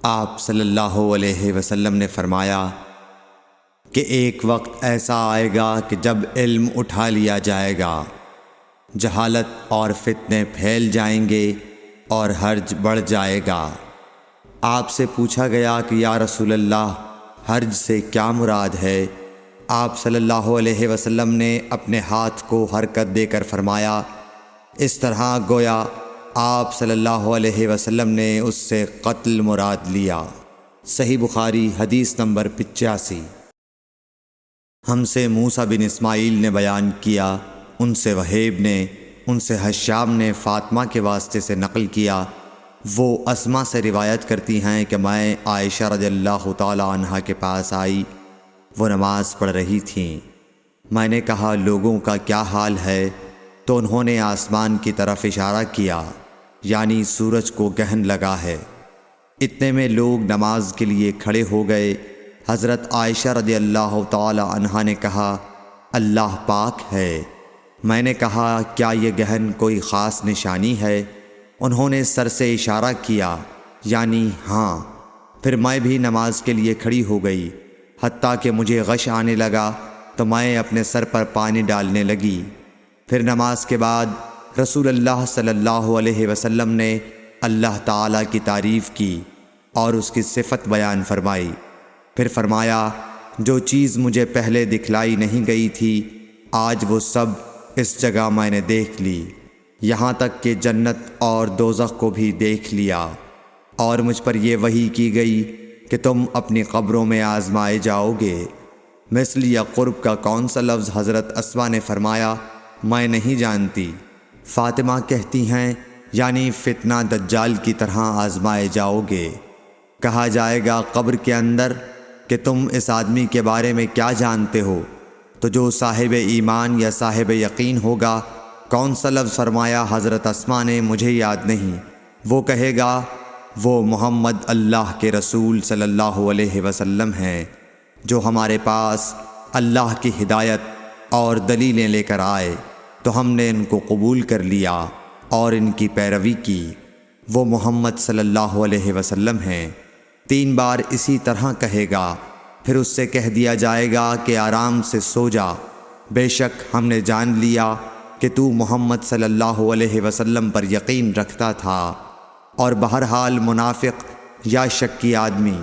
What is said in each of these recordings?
آپ صلی اللہ علیہ وسلم نے فرمایا کہ ایک وقت ایسا آئے گا کہ جب علم اٹھا لیا جائے گا، جہالت اور فتنے پھیل جائیں گے اور حرج بڑھ جائے گا۔ آپ سے پوچھا گیا کہ یا رسول اللہ، حرج سے کیا مراد ہے؟ آپ صلی اللہ علیہ وسلم نے اپنے ہاتھ کو حرکت دے کر فرمایا، اس طرح گویا آپ صلی اللہ علیہ وسلم نے اس سے قتل مراد لیا۔ صحیح بخاری حدیث نمبر 85۔ ہم سے موسیٰ بن اسماعیل نے بیان کیا، ان سے وہیب نے، ان سے حشام نے فاطمہ کے واسطے سے نقل کیا۔ وہ اسما سے روایت کرتی ہیں کہ میں عائشہ رضی اللہ تعالی عنہا کے پاس آئی، وہ نماز پڑھ رہی تھیں۔ میں نے کہا لوگوں کا کیا حال ہے؟ تو انہوں نے آسمان کی طرف اشارہ کیا، یعنی سورج کو گہن لگا ہے۔ اتنے میں لوگ نماز کے لیے کھڑے ہو گئے۔ حضرت عائشہ رضی اللہ تعالی عنہا نے کہا اللہ پاک ہے۔ میں نے کہا کیا یہ گہن کوئی خاص نشانی ہے؟ انہوں نے سر سے اشارہ کیا، یعنی ہاں۔ پھر میں بھی نماز کے لیے کھڑی ہو گئی، حتیٰ کہ مجھے غش آنے لگا تو میں اپنے سر پر پانی ڈالنے لگی۔ پھر نماز کے بعد رسول اللہ صلی اللہ علیہ وسلم نے اللہ تعالیٰ کی تعریف کی اور اس کی صفت بیان فرمائی۔ پھر فرمایا جو چیز مجھے پہلے دکھلائی نہیں گئی تھی، آج وہ سب اس جگہ میں نے دیکھ لی، یہاں تک کہ جنت اور دوزخ کو بھی دیکھ لیا۔ اور مجھ پر یہ وحی کی گئی کہ تم اپنی قبروں میں آزمائے جاؤ گے۔ مثل یا قرب کا کون سا لفظ؟ حضرت اسما نے فرمایا میں نہیں جانتی۔ فاطمہ کہتی ہیں یعنی فتنہ دجال کی طرح آزمائے جاؤ گے۔ کہا جائے گا قبر کے اندر کہ تم اس آدمی کے بارے میں کیا جانتے ہو؟ تو جو صاحب ایمان یا صاحب یقین ہوگا، کون سا لفظ فرمایا؟ حضرت اسما نے مجھے یاد نہیں۔ وہ کہے گا وہ محمد اللہ کے رسول صلی اللہ علیہ وسلم ہیں، جو ہمارے پاس اللہ کی ہدایت اور دلیلیں لے کر آئے تو ہم نے ان کو قبول کر لیا اور ان کی پیروی کی۔ وہ محمد صلی اللہ علیہ وسلم ہیں۔ 3 بار اسی طرح کہے گا۔ پھر اس سے کہہ دیا جائے گا کہ آرام سے سو جا، بے شک ہم نے جان لیا کہ تو محمد صلی اللہ علیہ وسلم پر یقین رکھتا تھا۔ اور بہرحال منافق یا شکی آدمی،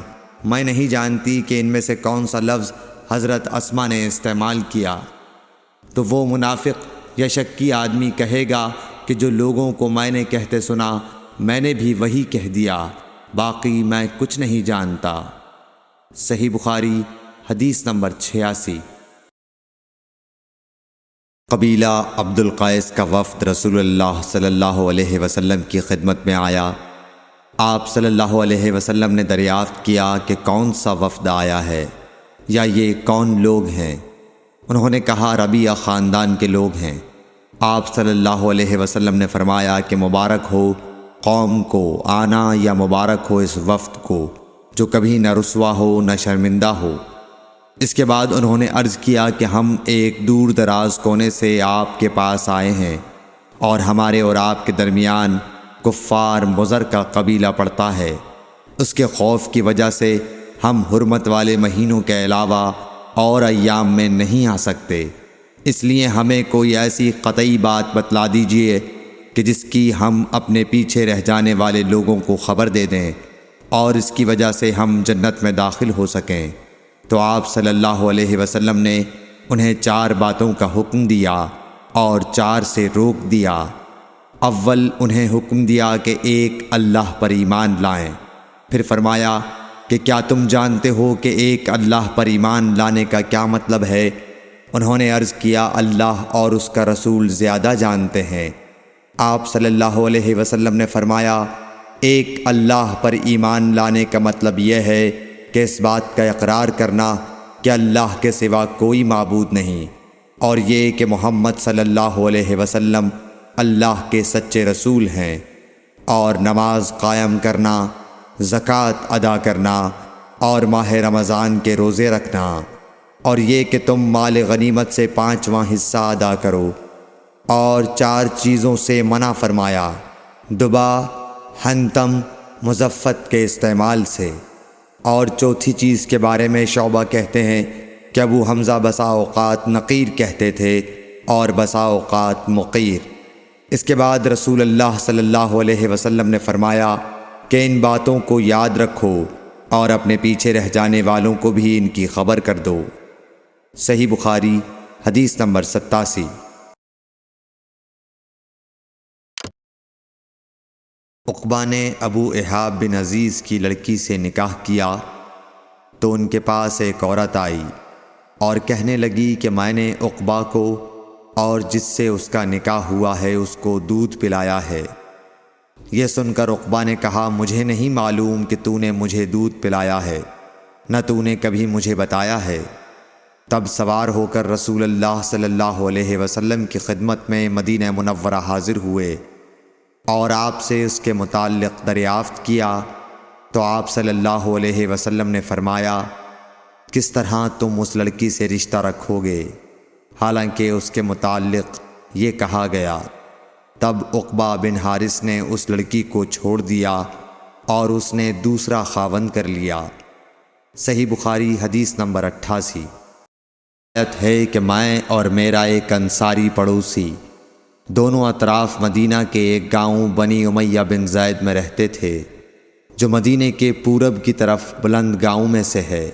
میں نہیں جانتی کہ ان میں سے کون سا لفظ حضرت اسما نے استعمال کیا۔ تو وہ منافق یا شکی آدمی کہے گا کہ جو لوگوں کو میں نے کہتے سنا، میں نے بھی وہی کہہ دیا، باقی میں کچھ نہیں جانتا۔ صحیح بخاری حدیث نمبر 86۔ قبیلہ عبد القیس کا وفد رسول اللہ صلی اللہ علیہ وسلم کی خدمت میں آیا۔ آپ صلی اللہ علیہ وسلم نے دریافت کیا کہ کون سا وفد آیا ہے یا یہ کون لوگ ہیں؟ انہوں نے کہا ربیعہ خاندان کے لوگ ہیں۔ آپ صلی اللہ علیہ وسلم نے فرمایا کہ مبارک ہو قوم کو آنا، یا مبارک ہو اس وفد کو جو کبھی نہ رسوا ہو نہ شرمندہ ہو۔ اس کے بعد انہوں نے عرض کیا کہ ہم ایک دور دراز کونے سے آپ کے پاس آئے ہیں، اور ہمارے اور آپ کے درمیان کفار مضر کا قبیلہ پڑتا ہے۔ اس کے خوف کی وجہ سے ہم حرمت والے مہینوں کے علاوہ اور ایام میں نہیں آ سکتے، اس لیے ہمیں کوئی ایسی قطعی بات بتلا دیجیے کہ جس کی ہم اپنے پیچھے رہ جانے والے لوگوں کو خبر دے دیں اور اس کی وجہ سے ہم جنت میں داخل ہو سکیں۔ تو آپ صلی اللہ علیہ وسلم نے انہیں 4 باتوں کا حکم دیا اور 4 سے روک دیا۔ اول انہیں حکم دیا کہ ایک اللہ پر ایمان لائیں۔ پھر فرمایا کہ کیا تم جانتے ہو کہ ایک اللہ پر ایمان لانے کا کیا مطلب ہے؟ انہوں نے عرض کیا اللہ اور اس کا رسول زیادہ جانتے ہیں۔ آپ صلی اللہ علیہ وسلم نے فرمایا ایک اللہ پر ایمان لانے کا مطلب یہ ہے کہ اس بات کا اقرار کرنا کہ اللہ کے سوا کوئی معبود نہیں، اور یہ کہ محمد صلی اللہ علیہ وسلم اللہ کے سچے رسول ہیں، اور نماز قائم کرنا، زکوٰۃ ادا کرنا، اور ماہ رمضان کے روزے رکھنا، اور یہ کہ تم مال غنیمت سے 5واں حصہ ادا کرو، اور 4 چیزوں سے منع فرمایا: دبا، حنتم، مضفت کے استعمال سے۔ اور چوتھی چیز کے بارے میں شعبہ کہتے ہیں کہ ابو حمزہ بسا اوقات نقیر کہتے تھے اور بسا اوقات مقیر۔ اس کے بعد رسول اللہ صلی اللہ علیہ وسلم نے فرمایا کہ ان باتوں کو یاد رکھو اور اپنے پیچھے رہ جانے والوں کو بھی ان کی خبر کر دو۔ صحیح بخاری حدیث نمبر 87۔ عقبہ نے ابو احاب بن عزیز کی لڑکی سے نکاح کیا تو ان کے پاس ایک عورت آئی اور کہنے لگی کہ میں نے عقبہ کو اور جس سے اس کا نکاح ہوا ہے اس کو دودھ پلایا ہے۔ یہ سن کر عقبہ نے کہا مجھے نہیں معلوم کہ تو نے مجھے دودھ پلایا ہے، نہ تو نے کبھی مجھے بتایا ہے۔ تب سوار ہو کر رسول اللہ صلی اللہ علیہ وسلم کی خدمت میں مدینہ منورہ حاضر ہوئے اور آپ سے اس کے متعلق دریافت کیا تو آپ صلی اللہ علیہ وسلم نے فرمایا کس طرح تم اس لڑکی سے رشتہ رکھو گے، حالانکہ اس کے متعلق یہ کہا گیا۔ تب عقبہ بن حارث نے اس لڑکی کو چھوڑ دیا اور اس نے دوسرا خاوند کر لیا۔ صحیح بخاری حدیث نمبر 88۔ روایت ہے کہ میں اور میرا ایک انصاری پڑوسی دونوں اطراف مدینہ کے ایک گاؤں بنی امیہ بن زید میں رہتے تھے جو مدینہ کے پورب کی طرف بلند گاؤں میں سے ہے۔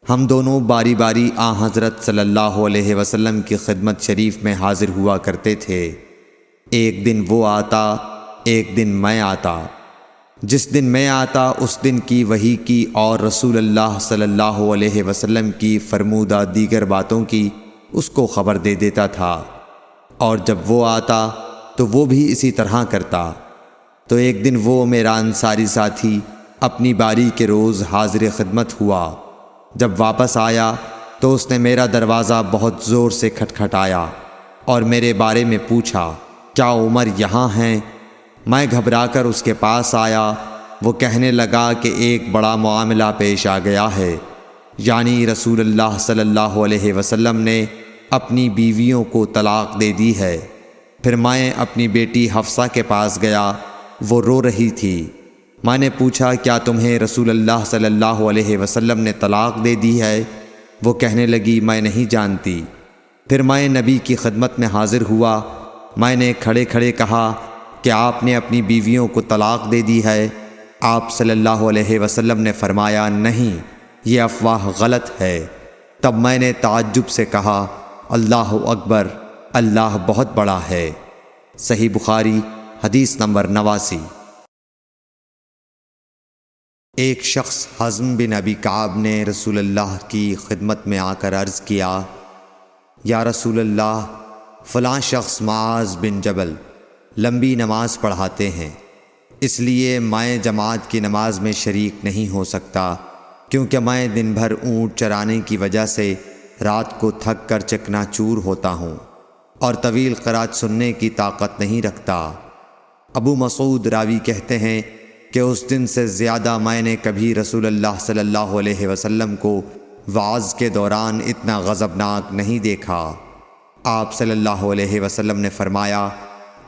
ہم دونوں باری باری حضرت صلی اللہ علیہ وسلم کی خدمت شریف میں حاضر ہوا کرتے تھے۔ ایک دن وہ آتا، ایک دن میں آتا۔ جس دن میں آتا اس دن کی وحی کی اور رسول اللہ صلی اللہ علیہ وسلم کی فرمودہ دیگر باتوں کی اس کو خبر دے دیتا تھا، اور جب وہ آتا تو وہ بھی اسی طرح کرتا۔ تو ایک دن وہ میرا انصاری ساتھی اپنی باری کے روز حاضر خدمت ہوا۔ جب واپس آیا تو اس نے میرا دروازہ بہت زور سے کھٹکھٹایا اور میرے بارے میں پوچھا کیا عمر یہاں ہیں؟ میں گھبرا کر اس کے پاس آیا۔ وہ کہنے لگا کہ ایک بڑا معاملہ پیش آ گیا ہے، یعنی رسول اللہ صلی اللہ علیہ وسلم نے اپنی بیویوں کو طلاق دے دی ہے۔ پھر میں اپنی بیٹی حفصہ کے پاس گیا، وہ رو رہی تھی۔ میں نے پوچھا کیا تمہیں رسول اللہ صلی اللہ علیہ وسلم نے طلاق دے دی ہے؟ وہ کہنے لگی میں نہیں جانتی۔ پھر میں نبی کی خدمت میں حاضر ہوا۔ میں نے کھڑے کھڑے کہا کہ آپ نے اپنی بیویوں کو طلاق دے دی ہے؟ آپ صلی اللہ علیہ وسلم نے فرمایا نہیں، یہ افواہ غلط ہے۔ تب میں نے تعجب سے کہا اللہ اکبر، اللہ بہت بڑا ہے۔ صحیح بخاری حدیث نمبر 89۔ ایک شخص حزم بن ابی کعب نے رسول اللہ کی خدمت میں آ کر عرض کیا یا رسول اللہ، فلاں شخص معاذ بن جبل لمبی نماز پڑھاتے ہیں، اس لیے میں جماعت کی نماز میں شریک نہیں ہو سکتا، کیونکہ میں دن بھر اونٹ چرانے کی وجہ سے رات کو تھک کر چکنا چور ہوتا ہوں اور طویل قرات سننے کی طاقت نہیں رکھتا۔ ابو مسعود راوی کہتے ہیں کہ اس دن سے زیادہ میں نے کبھی رسول اللہ صلی اللہ علیہ وسلم کو وعظ کے دوران اتنا غضبناک نہیں دیکھا۔ آپ صلی اللہ علیہ وسلم نے فرمایا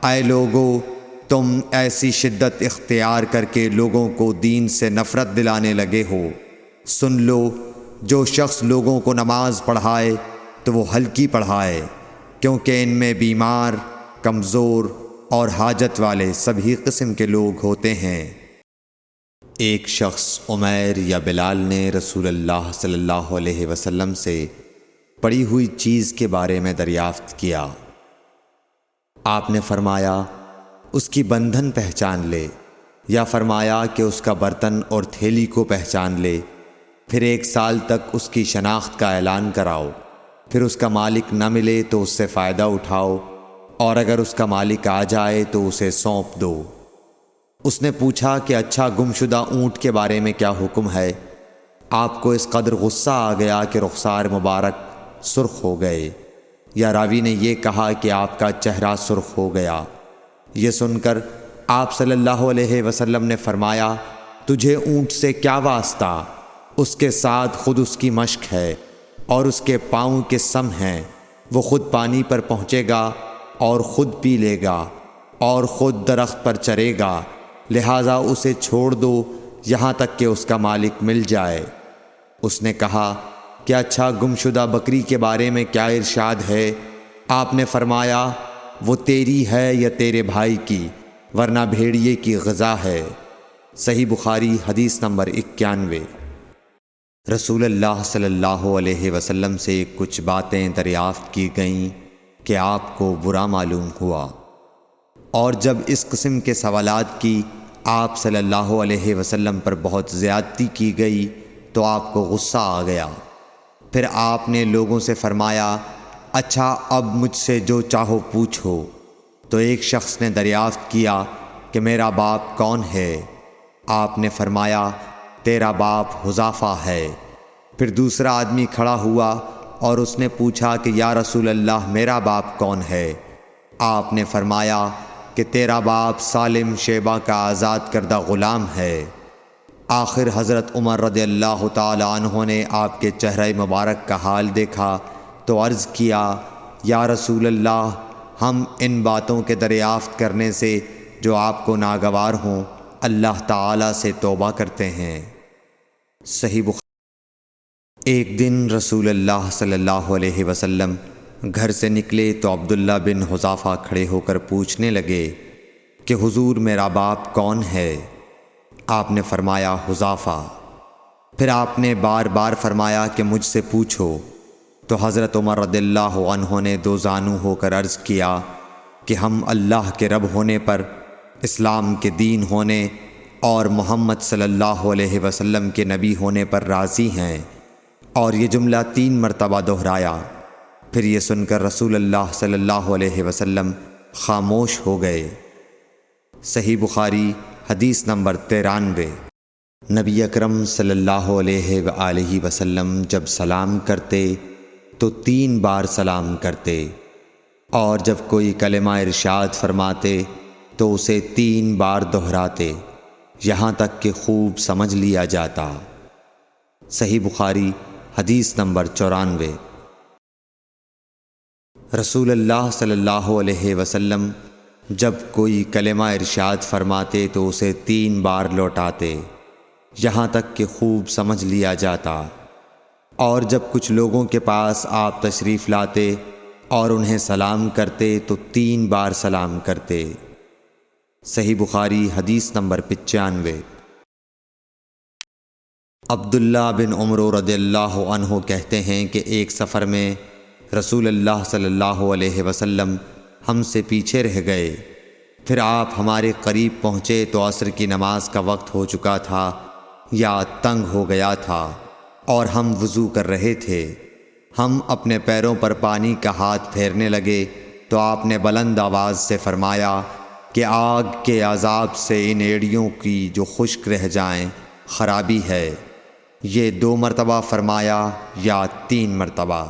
اے لوگو، تم ایسی شدت اختیار کر کے لوگوں کو دین سے نفرت دلانے لگے ہو۔ سن لو، جو شخص لوگوں کو نماز پڑھائے تو وہ ہلکی پڑھائے، کیونکہ ان میں بیمار، کمزور اور حاجت والے سبھی قسم کے لوگ ہوتے ہیں۔ ایک شخص عمیر یا بلال نے رسول اللہ صلی اللہ علیہ وسلم سے پڑی ہوئی چیز کے بارے میں دریافت کیا۔ آپ نے فرمایا اس کی بندھن پہچان لے، یا فرمایا کہ اس کا برتن اور تھیلی کو پہچان لے، پھر 1 سال تک اس کی شناخت کا اعلان کراؤ، پھر اس کا مالک نہ ملے تو اس سے فائدہ اٹھاؤ، اور اگر اس کا مالک آ جائے تو اسے سونپ دو۔ اس نے پوچھا کہ اچھا گمشدہ اونٹ کے بارے میں کیا حکم ہے؟ آپ کو اس قدر غصہ آ گیا کہ رخسار مبارک سرخ ہو گئے، یا راوی نے یہ کہا کہ آپ کا چہرہ سرخ ہو گیا۔ یہ سن کر آپ صلی اللہ علیہ وسلم نے فرمایا تجھے اونٹ سے کیا واسطہ؟ اس کے ساتھ خود اس کی مشق ہے اور اس کے پاؤں کے سم ہیں، وہ خود پانی پر پہنچے گا اور خود پی لے گا اور خود درخت پر چرے گا، لہٰذا اسے چھوڑ دو یہاں تک کہ اس کا مالک مل جائے۔ اس نے کہا کہ اچھا گمشدہ بکری کے بارے میں کیا ارشاد ہے؟ آپ نے فرمایا وہ تیری ہے یا تیرے بھائی کی، ورنہ بھیڑیے کی غذا ہے۔ صحیح بخاری حدیث نمبر 91۔ رسول اللہ صلی اللہ علیہ وسلم سے کچھ باتیں دریافت کی گئیں کہ آپ کو برا معلوم ہوا، اور جب اس قسم کے سوالات کی آپ صلی اللہ علیہ وسلم پر بہت زیادتی کی گئی تو آپ کو غصہ آ گیا۔ پھر آپ نے لوگوں سے فرمایا اچھا اب مجھ سے جو چاہو پوچھو۔ تو ایک شخص نے دریافت کیا کہ میرا باپ کون ہے؟ آپ نے فرمایا تیرا باپ حذافہ ہے۔ پھر دوسرا آدمی کھڑا ہوا اور اس نے پوچھا کہ یا رسول اللہ میرا باپ کون ہے؟ آپ نے فرمایا کہ تیرا باپ سالم شیبہ کا آزاد کردہ غلام ہے۔ آخر حضرت عمر رضی اللہ تعالی عنہ نے آپ کے چہرہ مبارک کا حال دیکھا تو عرض کیا یا رسول اللہ ہم ان باتوں کے دریافت کرنے سے جو آپ کو ناگوار ہوں اللہ تعالی سے توبہ کرتے ہیں۔ صحیح بخاری۔ ایک دن رسول اللہ صلی اللہ علیہ وسلم گھر سے نکلے تو عبداللہ بن حذافہ کھڑے ہو کر پوچھنے لگے کہ حضور میرا باپ کون ہے؟ آپ نے فرمایا حذافہ۔ پھر آپ نے بار بار فرمایا کہ مجھ سے پوچھو۔ تو حضرت عمر رضی اللہ عنہ نے دو زانو ہو کر عرض کیا کہ ہم اللہ کے رب ہونے پر، اسلام کے دین ہونے اور محمد صلی اللہ علیہ وسلم کے نبی ہونے پر راضی ہیں، اور یہ جملہ 3 مرتبہ دہرایا۔ پھر یہ سن کر رسول اللہ صلی اللہ علیہ وسلم خاموش ہو گئے۔ صحیح بخاری حدیث نمبر 93۔ نبی اکرم صلی اللہ علیہ وآلہ وسلم جب سلام کرتے تو 3 بار سلام کرتے، اور جب کوئی کلمہ ارشاد فرماتے تو اسے 3 بار دہراتے یہاں تک کہ خوب سمجھ لیا جاتا۔ صحیح بخاری حدیث نمبر 94۔ رسول اللہ صلی اللہ علیہ وسلم جب کوئی کلمہ ارشاد فرماتے تو اسے 3 بار لوٹاتے یہاں تک کہ خوب سمجھ لیا جاتا، اور جب کچھ لوگوں کے پاس آپ تشریف لاتے اور انہیں سلام کرتے تو 3 بار سلام کرتے۔ صحیح بخاری حدیث نمبر 95۔ عبداللہ بن عمر رضی اللہ عنہ کہتے ہیں کہ ایک سفر میں رسول اللہ صلی اللہ علیہ وسلم ہم سے پیچھے رہ گئے۔ پھر آپ ہمارے قریب پہنچے تو عصر کی نماز کا وقت ہو چکا تھا یا تنگ ہو گیا تھا، اور ہم وضو کر رہے تھے۔ ہم اپنے پیروں پر پانی کا ہاتھ پھیرنے لگے تو آپ نے بلند آواز سے فرمایا کہ آگ کے عذاب سے ان ایڑیوں کی جو خشک رہ جائیں خرابی ہے۔ یہ 2 مرتبہ فرمایا یا 3 مرتبہ۔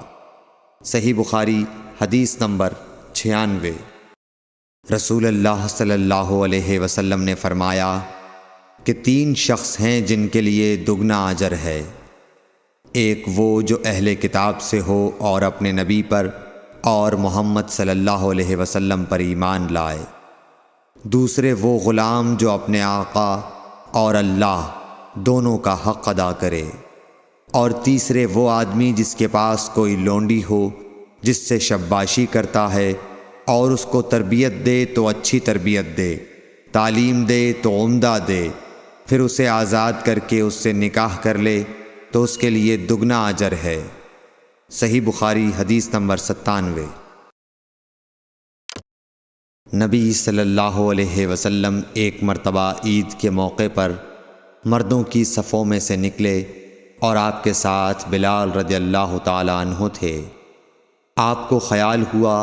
صحیح بخاری حدیث نمبر 96۔ رسول اللہ صلی اللہ علیہ وسلم نے فرمایا کہ 3 شخص ہیں جن کے لیے دگنا اجر ہے۔ ایک وہ جو اہل کتاب سے ہو اور اپنے نبی پر اور محمد صلی اللہ علیہ وسلم پر ایمان لائے۔ دوسرے وہ غلام جو اپنے آقا اور اللہ دونوں کا حق ادا کرے، اور تیسرے وہ آدمی جس کے پاس کوئی لونڈی ہو جس سے شباشی کرتا ہے، اور اس کو تربیت دے تو اچھی تربیت دے، تعلیم دے تو عمدہ دے، پھر اسے آزاد کر کے اس سے نکاح کر لے تو اس کے لیے دگنا اجر ہے۔ صحیح بخاری حدیث نمبر 97۔ نبی صلی اللہ علیہ وسلم ایک مرتبہ عید کے موقع پر مردوں کی صفوں میں سے نکلے اور آپ کے ساتھ بلال رضی اللہ تعالی عنہ تھے۔ آپ کو خیال ہوا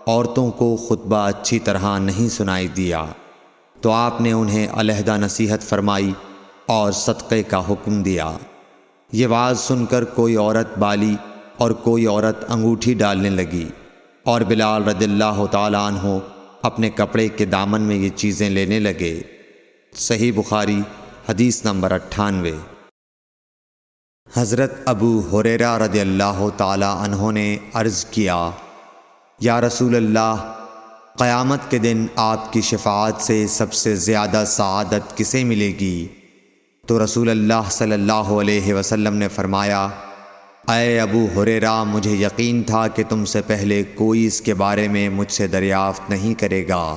عورتوں کو خطبہ اچھی طرح نہیں سنائی دیا تو آپ نے انہیں علیحدہ نصیحت فرمائی اور صدقے کا حکم دیا۔ یہ واز سن کر کوئی عورت بالی اور کوئی عورت انگوٹھی ڈالنے لگی، اور بلال رضی اللہ تعالی عنہ اپنے کپڑے کے دامن میں یہ چیزیں لینے لگے۔ صحیح بخاری حدیث نمبر 98۔ حضرت ابو ہریرہ رضی اللہ تعالی عنہ نے عرض کیا یا رسول اللہ، قیامت کے دن آپ کی شفاعت سے سب سے زیادہ سعادت کسے ملے گی؟ تو رسول اللہ صلی اللہ علیہ وسلم نے فرمایا، اے ابو ہریرہ، مجھے یقین تھا کہ تم سے پہلے کوئی اس کے بارے میں مجھ سے دریافت نہیں کرے گا،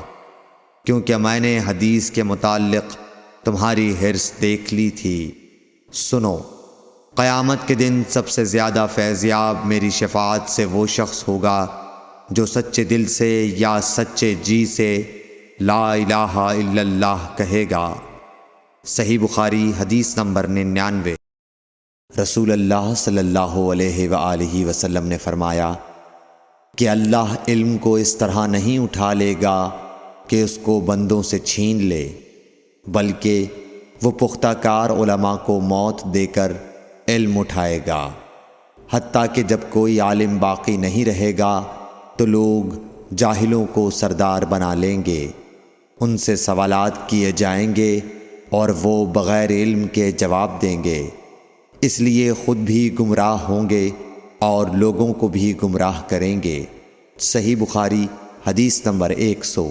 کیونکہ میں نے حدیث کے متعلق تمہاری حرص دیکھ لی تھی۔ سنو، قیامت کے دن سب سے زیادہ فیضیاب میری شفاعت سے وہ شخص ہوگا جو سچے دل سے یا سچے جی سے لا الہ الا اللہ کہے گا۔ صحیح بخاری حدیث نمبر 99۔ رسول اللہ صلی اللہ علیہ وآلہ وسلم نے فرمایا کہ اللہ علم کو اس طرح نہیں اٹھا لے گا کہ اس کو بندوں سے چھین لے، بلکہ وہ پختہ کار علماء کو موت دے کر علم اٹھائے گا، حتیٰ کہ جب کوئی عالم باقی نہیں رہے گا تو لوگ جاہلوں کو سردار بنا لیں گے، ان سے سوالات کیے جائیں گے اور وہ بغیر علم کے جواب دیں گے، اس لیے خود بھی گمراہ ہوں گے اور لوگوں کو بھی گمراہ کریں گے۔ صحیح بخاری حدیث نمبر 100۔